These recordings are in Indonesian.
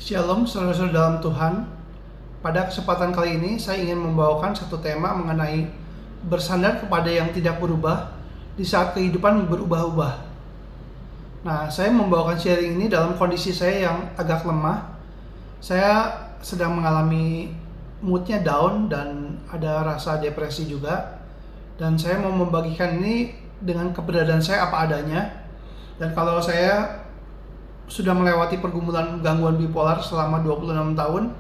Shalom saudara-saudara dalam Tuhan. Pada kesempatan kali ini saya ingin membawakan satu tema mengenai bersandar kepada yang tidak berubah di saat kehidupan berubah-ubah. Nah, saya membawakan sharing ini dalam kondisi saya yang agak lemah. Saya sedang mengalami moodnya down dan ada rasa depresi juga. Dan saya mau membagikan ini dengan keberadaan saya apa adanya. Dan kalau saya sudah melewati pergumulan gangguan bipolar selama 26 tahun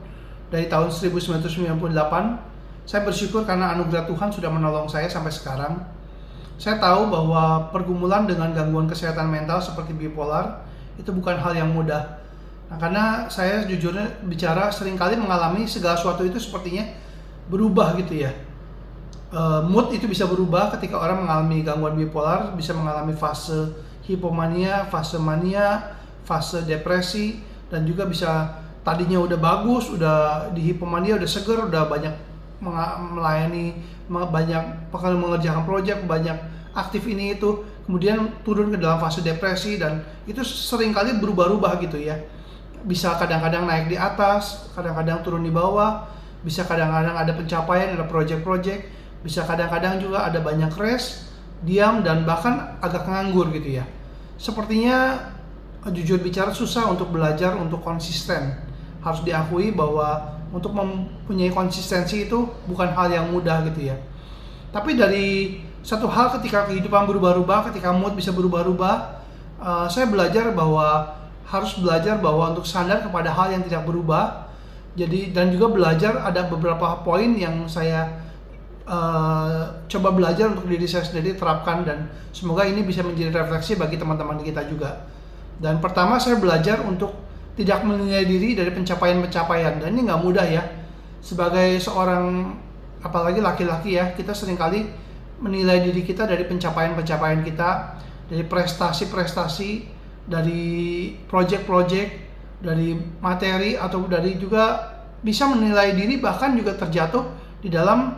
dari tahun 1998. Saya bersyukur karena anugerah Tuhan sudah menolong saya sampai sekarang. Saya tahu bahwa pergumulan dengan gangguan kesehatan mental seperti bipolar itu bukan hal yang mudah. Nah, karena saya jujurnya bicara seringkali mengalami segala sesuatu itu sepertinya berubah gitu ya. Mood itu bisa berubah ketika orang mengalami gangguan bipolar, bisa mengalami fase hipomania, fase mania, fase depresi, dan juga bisa tadinya udah bagus, udah di hipomania udah seger, udah banyak melayani, banyak mengerjakan proyek, banyak aktif ini itu, kemudian turun ke dalam fase depresi, dan itu seringkali berubah-ubah gitu ya. Bisa kadang-kadang naik di atas, kadang-kadang turun di bawah, bisa kadang-kadang ada pencapaian, ada proyek-proyek, bisa kadang-kadang juga ada banyak rest, diam, dan bahkan agak nganggur gitu ya. Sepertinya jujur bicara susah untuk belajar untuk konsisten. Harus diakui bahwa untuk mempunyai konsistensi itu bukan hal yang mudah gitu ya. Tapi dari satu hal ketika kehidupan berubah-ubah, ketika mood bisa berubah-ubah, saya belajar bahwa harus belajar bahwa untuk sadar kepada hal yang tidak berubah. Jadi dan juga belajar ada beberapa poin yang saya coba belajar untuk diri saya sendiri terapkan, dan semoga ini bisa menjadi refleksi bagi teman-teman kita juga. Dan pertama saya belajar untuk tidak menilai diri dari pencapaian-pencapaian, dan ini nggak mudah ya. Sebagai seorang, apalagi laki-laki ya, kita seringkali menilai diri kita dari pencapaian-pencapaian kita, dari prestasi-prestasi, dari project-project, dari materi, atau dari juga bisa menilai diri bahkan juga terjatuh di dalam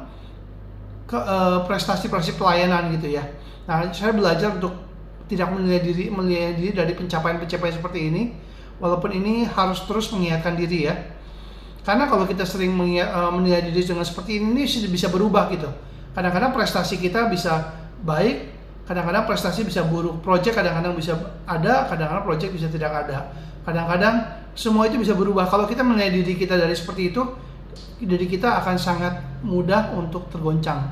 prestasi-prestasi pelayanan gitu ya. Nah, saya belajar untuk tidak menilai diri dari pencapaian-pencapaian seperti ini, walaupun ini harus terus mengingatkan diri ya. Karena kalau kita sering menilai diri dengan seperti ini bisa berubah gitu. Kadang-kadang prestasi kita bisa baik, kadang-kadang prestasi bisa buruk. Project kadang-kadang bisa ada, kadang-kadang project bisa tidak ada. Kadang-kadang semua itu bisa berubah. Kalau kita menilai diri kita dari seperti itu, diri kita akan sangat mudah untuk tergoncang.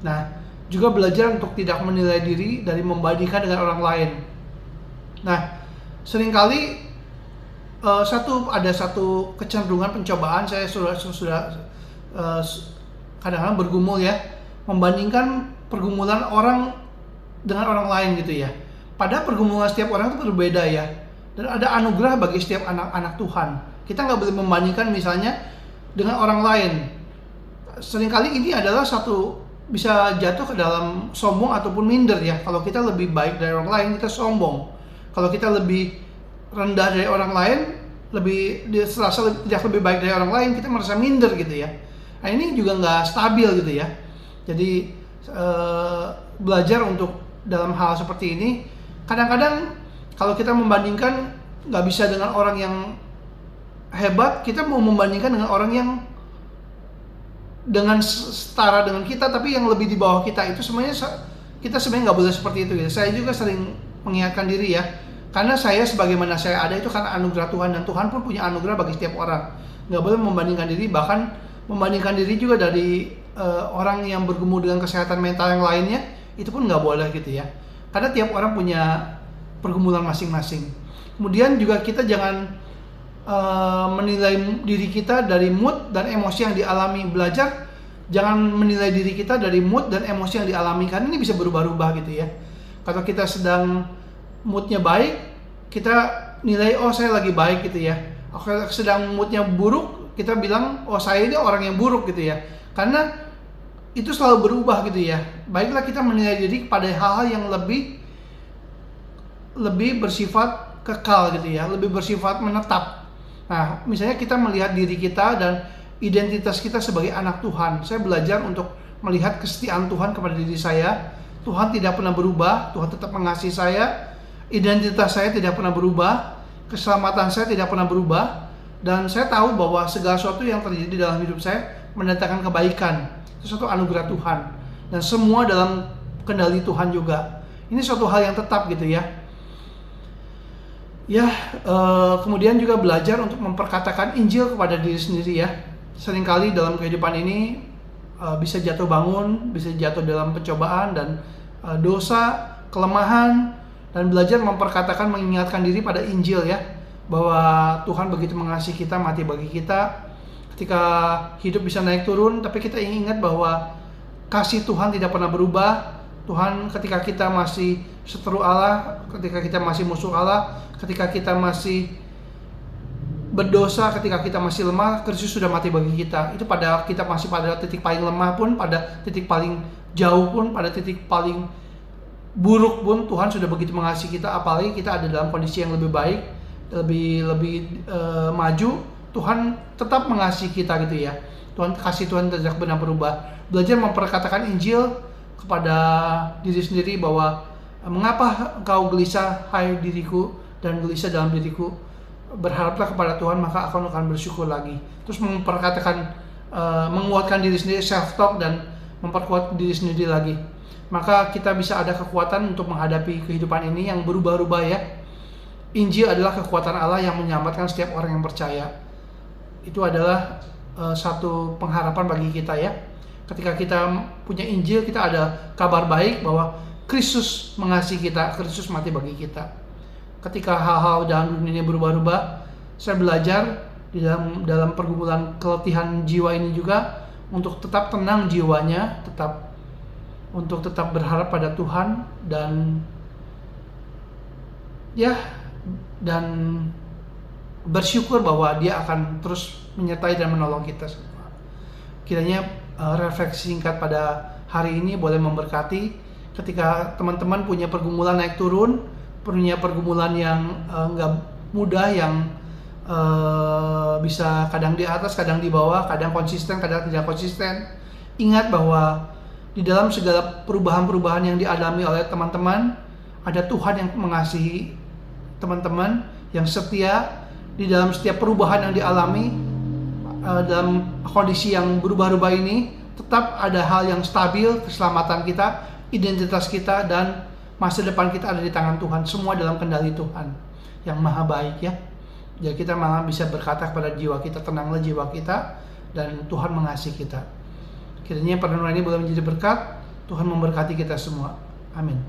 Nah, juga belajar untuk tidak menilai diri dari membandingkan dengan orang lain. Nah, seringkali ada satu kecenderungan pencobaan, saya sudah kadang-kadang bergumul ya, membandingkan pergumulan orang dengan orang lain gitu ya. Padahal pergumulan setiap orang itu berbeda ya, dan ada anugerah bagi setiap anak-anak Tuhan. Kita nggak boleh membandingkan misalnya dengan orang lain. Seringkali ini adalah bisa jatuh ke dalam sombong ataupun minder ya. Kalau kita lebih baik dari orang lain, kita sombong. Kalau kita lebih rendah dari orang lain, serasa tidak lebih baik dari orang lain, kita merasa minder gitu ya. Nah, ini juga nggak stabil gitu ya. Jadi belajar untuk dalam hal seperti ini, kadang-kadang kalau kita membandingkan nggak bisa dengan orang yang hebat, kita mau membandingkan dengan orang yang dengan setara dengan kita tapi yang lebih di bawah kita. Itu sebenarnya kita sebenarnya nggak boleh seperti itu ya. Saya juga sering mengingatkan diri ya, karena saya sebagaimana saya ada itu karena anugerah Tuhan, dan Tuhan pun punya anugerah bagi setiap orang. Nggak boleh membandingkan diri, bahkan membandingkan diri juga dari orang yang bergumul dengan kesehatan mental yang lainnya, itu pun nggak boleh gitu ya, karena tiap orang punya pergumulan masing-masing. Kemudian juga kita jangan menilai diri kita dari mood dan emosi yang dialami. Belajar jangan menilai diri kita dari mood dan emosi yang dialami, karena ini bisa berubah-ubah gitu ya. Kalau kita sedang moodnya baik, kita nilai oh saya lagi baik gitu ya. Kalau sedang moodnya buruk, kita bilang oh saya ini orang yang buruk gitu ya. Karena itu selalu berubah gitu ya. Baiklah kita menilai diri pada hal-hal yang lebih bersifat kekal gitu ya, lebih bersifat menetap. Nah, misalnya kita melihat diri kita dan identitas kita sebagai anak Tuhan. Saya belajar untuk melihat kesetiaan Tuhan kepada diri saya. Tuhan tidak pernah berubah, Tuhan tetap mengasihi saya. Identitas saya tidak pernah berubah, keselamatan saya tidak pernah berubah, Dan saya tahu bahwa segala sesuatu yang terjadi dalam hidup saya mendatangkan kebaikan. Itu suatu anugerah Tuhan. Dan semua dalam kendali Tuhan juga. Ini suatu hal yang tetap gitu ya. Kemudian juga belajar untuk memperkatakan Injil kepada diri sendiri ya. Seringkali dalam kehidupan ini bisa jatuh bangun, bisa jatuh dalam pencobaan dan dosa, kelemahan, dan belajar memperkatakan, mengingatkan diri pada Injil ya, bahwa Tuhan begitu mengasihi kita, mati bagi kita. Ketika hidup bisa naik turun, tapi kita ingat bahwa kasih Tuhan tidak pernah berubah. Tuhan ketika kita masih seteru Allah, ketika kita masih musuh Allah, ketika kita masih berdosa, ketika kita masih lemah, Kristus sudah mati bagi kita. Itu pada kita masih pada titik paling lemah pun, pada titik paling jauh pun, pada titik paling buruk pun, Tuhan sudah begitu mengasihi kita. Apalagi kita ada dalam kondisi yang lebih baik, lebih maju, Tuhan tetap mengasihi kita gitu ya. Kasih Tuhan tidak pernah berubah. Belajar memperkatakan Injil kepada diri sendiri bahwa mengapa engkau gelisah, hai diriku, dan gelisah dalam diriku, berharaplah kepada Tuhan maka aku akan bersyukur lagi. Terus memperkatakan, menguatkan diri sendiri, self talk, dan memperkuat diri sendiri lagi. Maka kita bisa ada kekuatan untuk menghadapi kehidupan ini yang berubah-ubah ya. Injil adalah kekuatan Allah yang menyelamatkan setiap orang yang percaya. Itu adalah satu pengharapan bagi kita ya. Ketika kita punya Injil, kita ada kabar baik bahwa Kristus mengasihi kita, Kristus mati bagi kita. Ketika hal-hal dalam dunia ini berubah-ubah, saya belajar di dalam pergumulan keletihan jiwa ini juga untuk tetap tenang jiwanya, untuk tetap berharap pada Tuhan, dan bersyukur bahwa Dia akan terus menyertai dan menolong kita semua. Kiranya refleksi singkat pada hari ini boleh memberkati. Ketika teman-teman punya pergumulan naik turun, punya pergumulan yang nggak mudah, yang bisa kadang di atas, kadang di bawah, kadang konsisten, kadang tidak konsisten, ingat bahwa di dalam segala perubahan-perubahan yang dialami oleh teman-teman, ada Tuhan yang mengasihi teman-teman, yang setia. Di dalam setiap perubahan yang dialami, dalam kondisi yang berubah-ubah ini, tetap ada hal yang stabil, keselamatan kita, identitas kita, dan masa depan kita ada di tangan Tuhan. Semua dalam kendali Tuhan yang maha baik ya. Jadi kita malah bisa berkata kepada jiwa kita, tenanglah jiwa kita, dan Tuhan mengasihi kita. Kiranya perenungan ini boleh menjadi berkat. Tuhan memberkati kita semua. Amin.